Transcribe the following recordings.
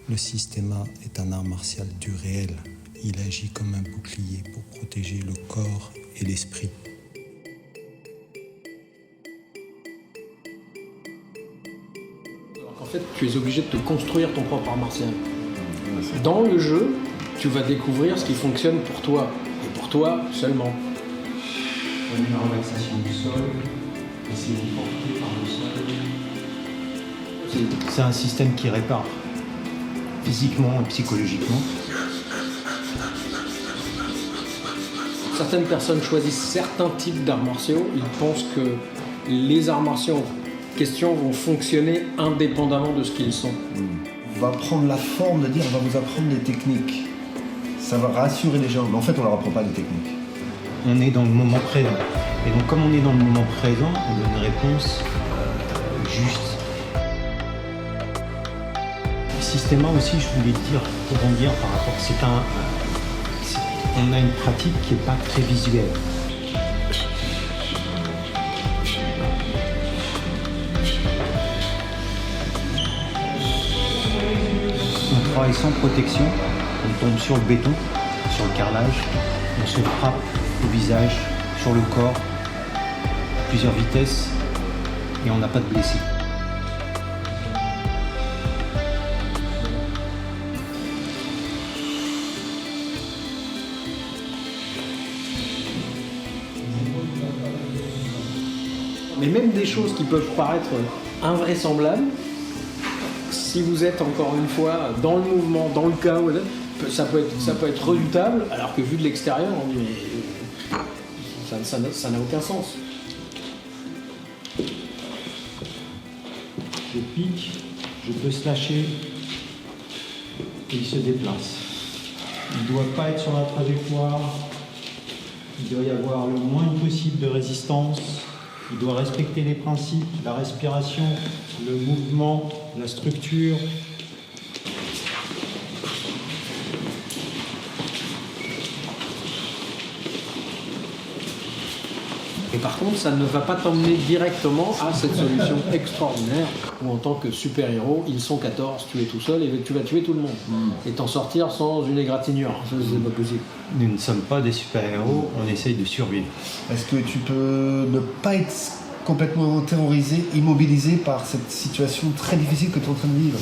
Le systéma est un art martial du réel. Il agit comme un bouclier pour protéger le corps et l'esprit. En fait, tu es obligé de te construire ton propre art martial. Dans le jeu, tu vas découvrir ce qui fonctionne pour toi, et pour toi seulement. Une relaxation du sol, essayer de porter par le sol. C'est un système qui répare physiquement et psychologiquement. Certaines personnes choisissent certains types d'arts martiaux, ils pensent que les arts martiaux en question vont fonctionner indépendamment de ce qu'ils sont. On va prendre la forme de dire on va vous apprendre des techniques. Ça va rassurer les gens, mais en fait on ne leur apprend pas des techniques. On est dans le moment présent. Et donc comme on est dans le moment présent, on donne une réponse juste. Le systéma aussi, je voulais te dire, rebondir par rapport, on a une pratique qui n'est pas très visuelle. On travaille sans protection, on tombe sur le béton, sur le carrelage, on se frappe au visage, sur le corps, à plusieurs vitesses, et on n'a pas de blessés. Mais même des choses qui peuvent paraître invraisemblables, si vous êtes encore une fois dans le mouvement, dans le chaos, ça peut être redoutable, alors que vu de l'extérieur, on dit mais ça n'a aucun sens. Je pique, je peux se lâcher, et il se déplace. Il ne doit pas être sur la trajectoire, il doit y avoir le moins possible de résistance, il doit respecter les principes, la respiration, le mouvement, la structure. Et par contre, ça ne va pas t'emmener directement à cette solution extraordinaire où en tant que super-héros, ils sont 14, tu es tout seul et tu vas tuer tout le monde. Et t'en sortir sans une égratignure. Ça, c'est pas possible. Nous ne sommes pas des super-héros, on essaye de survivre. Est-ce que tu peux ne pas être complètement terrorisé, immobilisé par cette situation très difficile que tu es en train de vivre ?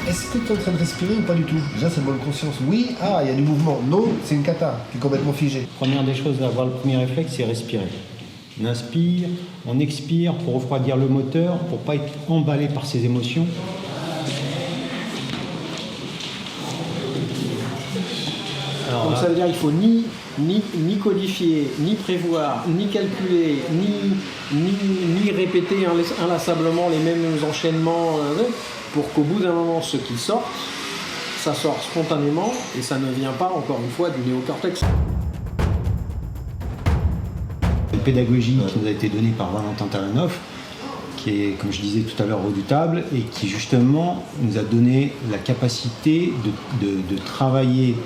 Est-ce que tu es en train de respirer ou pas du tout ? Déjà, c'est une bonne conscience. Oui, il y a du mouvement. Non, c'est une cata qui est complètement figée. Première des choses à avoir, le premier réflexe, c'est respirer. On inspire, on expire pour refroidir le moteur, pour ne pas être emballé par ses émotions. Alors, Donc ça veut dire qu'il faut ni codifier, ni prévoir, ni calculer, ni répéter inlassablement les mêmes enchaînements pour qu'au bout d'un moment, ce qui sort, ça sort spontanément et ça ne vient pas, encore une fois, du néocortex. Une pédagogie qui nous a été donnée par Valentin Taranov, qui est, comme je disais tout à l'heure, redoutable et qui justement nous a donné la capacité de travailler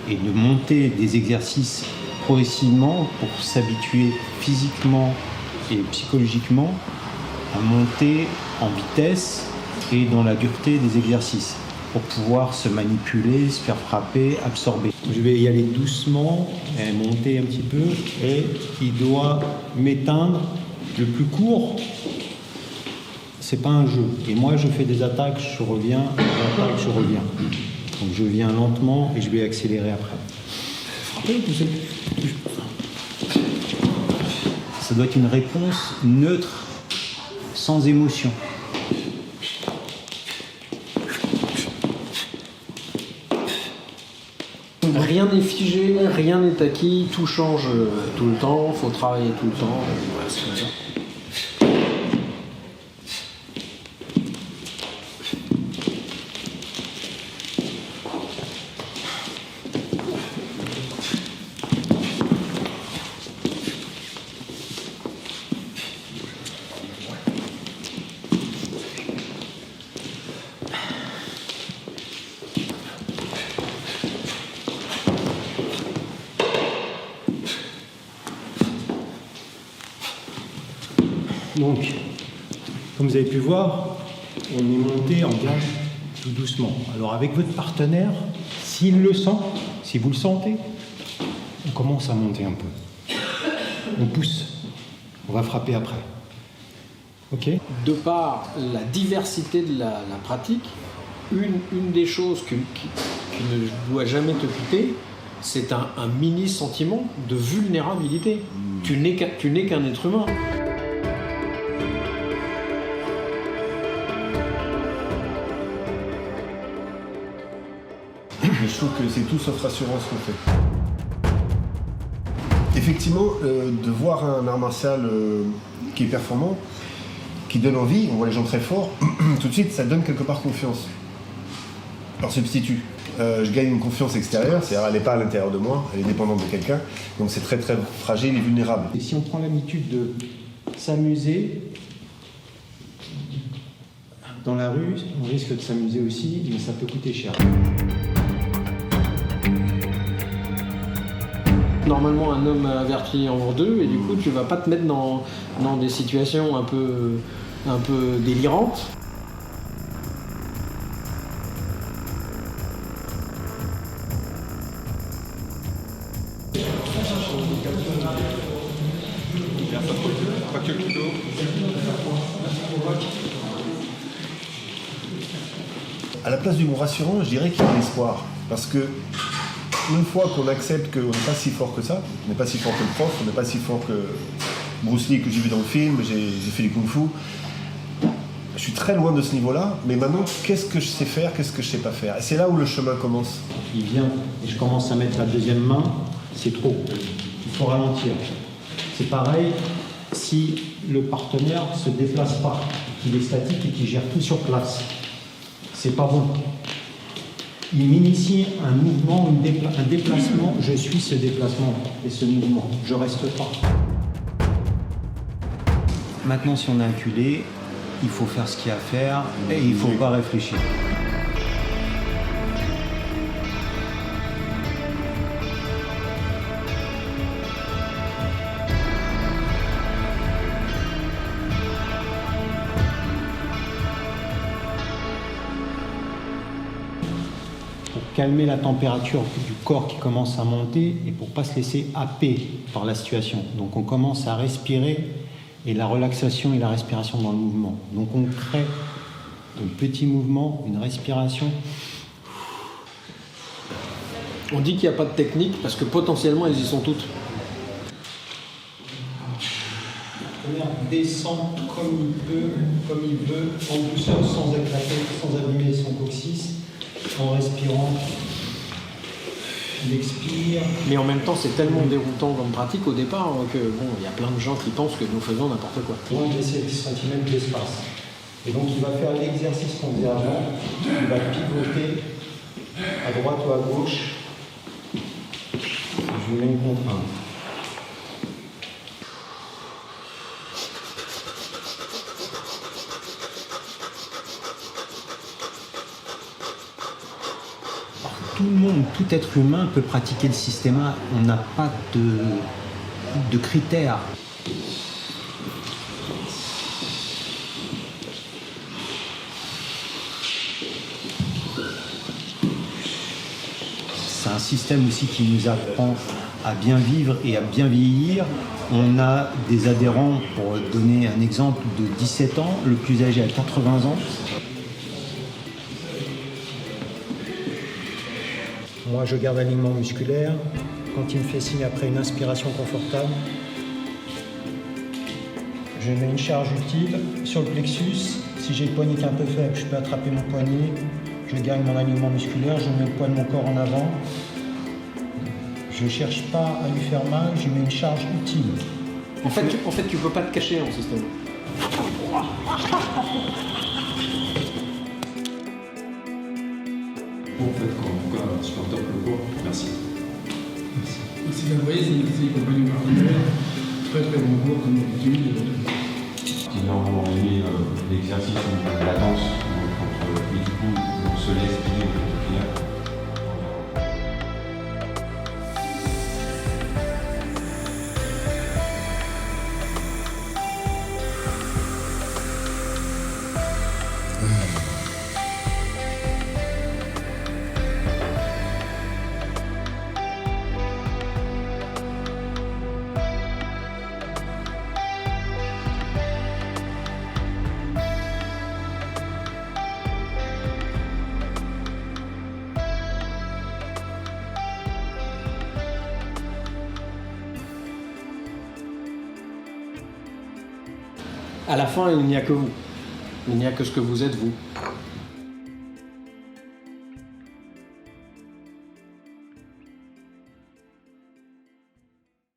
et de monter des exercices progressivement pour s'habituer physiquement et psychologiquement à monter en vitesse et dans la dureté des exercices pour pouvoir se manipuler, se faire frapper, absorber. Je vais y aller doucement, et monter un petit peu et il doit m'éteindre le plus court. C'est pas un jeu. Et moi je fais des attaques, je reviens, j'attaque, je reviens. Donc je viens lentement et je vais accélérer après. Ça doit être une réponse neutre, sans émotion. Rien n'est figé, rien n'est acquis, tout change tout le temps, il faut travailler tout le temps. Voilà, c'est comme ça. Donc, comme vous avez pu voir, on est monté en gamme tout doucement. Alors avec votre partenaire, s'il le sent, si vous le sentez, on commence à monter un peu. On pousse. On va frapper après. Ok ? De par la diversité de la pratique, une des choses qui ne doit jamais te quitter, c'est un mini sentiment de vulnérabilité. Tu n'es qu'un être humain. Je trouve que c'est tout sauf rassurant ce qu'on fait. Effectivement, de voir un art martial qui est performant, qui donne envie, on voit les gens très forts, tout de suite ça donne quelque part confiance. Alors substitut. Je gagne une confiance extérieure, c'est-à-dire elle n'est pas à l'intérieur de moi, elle est dépendante de quelqu'un, donc c'est très très fragile et vulnérable. Et si on prend l'habitude de s'amuser, dans la rue, on risque de s'amuser aussi, mais ça peut coûter cher. Normalement, un homme averti en deux, et du coup, tu vas pas te mettre dans des situations un peu délirantes. À la place du mot rassurant, je dirais qu'il y a l'espoir. Parce que une fois qu'on accepte qu'on n'est pas si fort que ça, on n'est pas si fort que le prof, on n'est pas si fort que Bruce Lee que j'ai vu dans le film, j'ai fait du kung-fu. Je suis très loin de ce niveau-là, mais maintenant, qu'est-ce que je sais faire, qu'est-ce que je sais pas faire? Et c'est là où le chemin commence. Il vient et je commence à mettre la deuxième main, c'est trop. Il faut ralentir. C'est pareil si le partenaire ne se déplace pas, qu'il est statique et qu'il gère tout sur place. C'est pas bon. Il m'initie un mouvement, un déplacement, je suis ce déplacement et ce mouvement, je reste pas. Maintenant, si on est acculé, il faut faire ce qu'il y a à faire et il ne faut pas réfléchir. Pour calmer la température du corps qui commence à monter et pour ne pas se laisser happer par la situation. Donc on commence à respirer et la relaxation et la respiration dans le mouvement. Donc on crée un petit mouvement, une respiration. On dit qu'il n'y a pas de technique parce que potentiellement elles y sont toutes. On descend comme il veut, en douceur, sans éclater, sans abîmer son coccyx, en respirant. Il expire. Mais en même temps, c'est tellement déroutant comme pratique au départ que bon, il y a plein de gens qui pensent que nous faisons n'importe quoi. Moins de 10 cm d'espace. Et donc il va faire l'exercice qu'on faisait avant. Il va pivoter à droite ou à gauche. Je lui mets une contrainte. Tout le monde, tout être humain peut pratiquer le système A. On n'a pas de critères. C'est un système aussi qui nous apprend à bien vivre et à bien vieillir. On a des adhérents, pour donner un exemple, de 17 ans, le plus âgé a 80 ans. Moi, je garde l'alignement musculaire. Quand il me fait signe après une inspiration confortable, je mets une charge utile sur le plexus. Si j'ai le poignet qui est un peu faible, je peux attraper mon poignet. Je gagne mon alignement musculaire, je mets le poids de mon corps en avant. Je ne cherche pas à lui faire mal, je mets une charge utile. En fait, tu peux pas te cacher en système. Vous faites en tout cas super top le cours. Merci. Merci d'envoyer ces compagnons partenaires. Très très bon cours comme d'habitude. J'ai énormément aimé l'exercice de la danse et du coup on se laisse guider au final. À la fin, il n'y a que vous. Il n'y a que ce que vous êtes vous.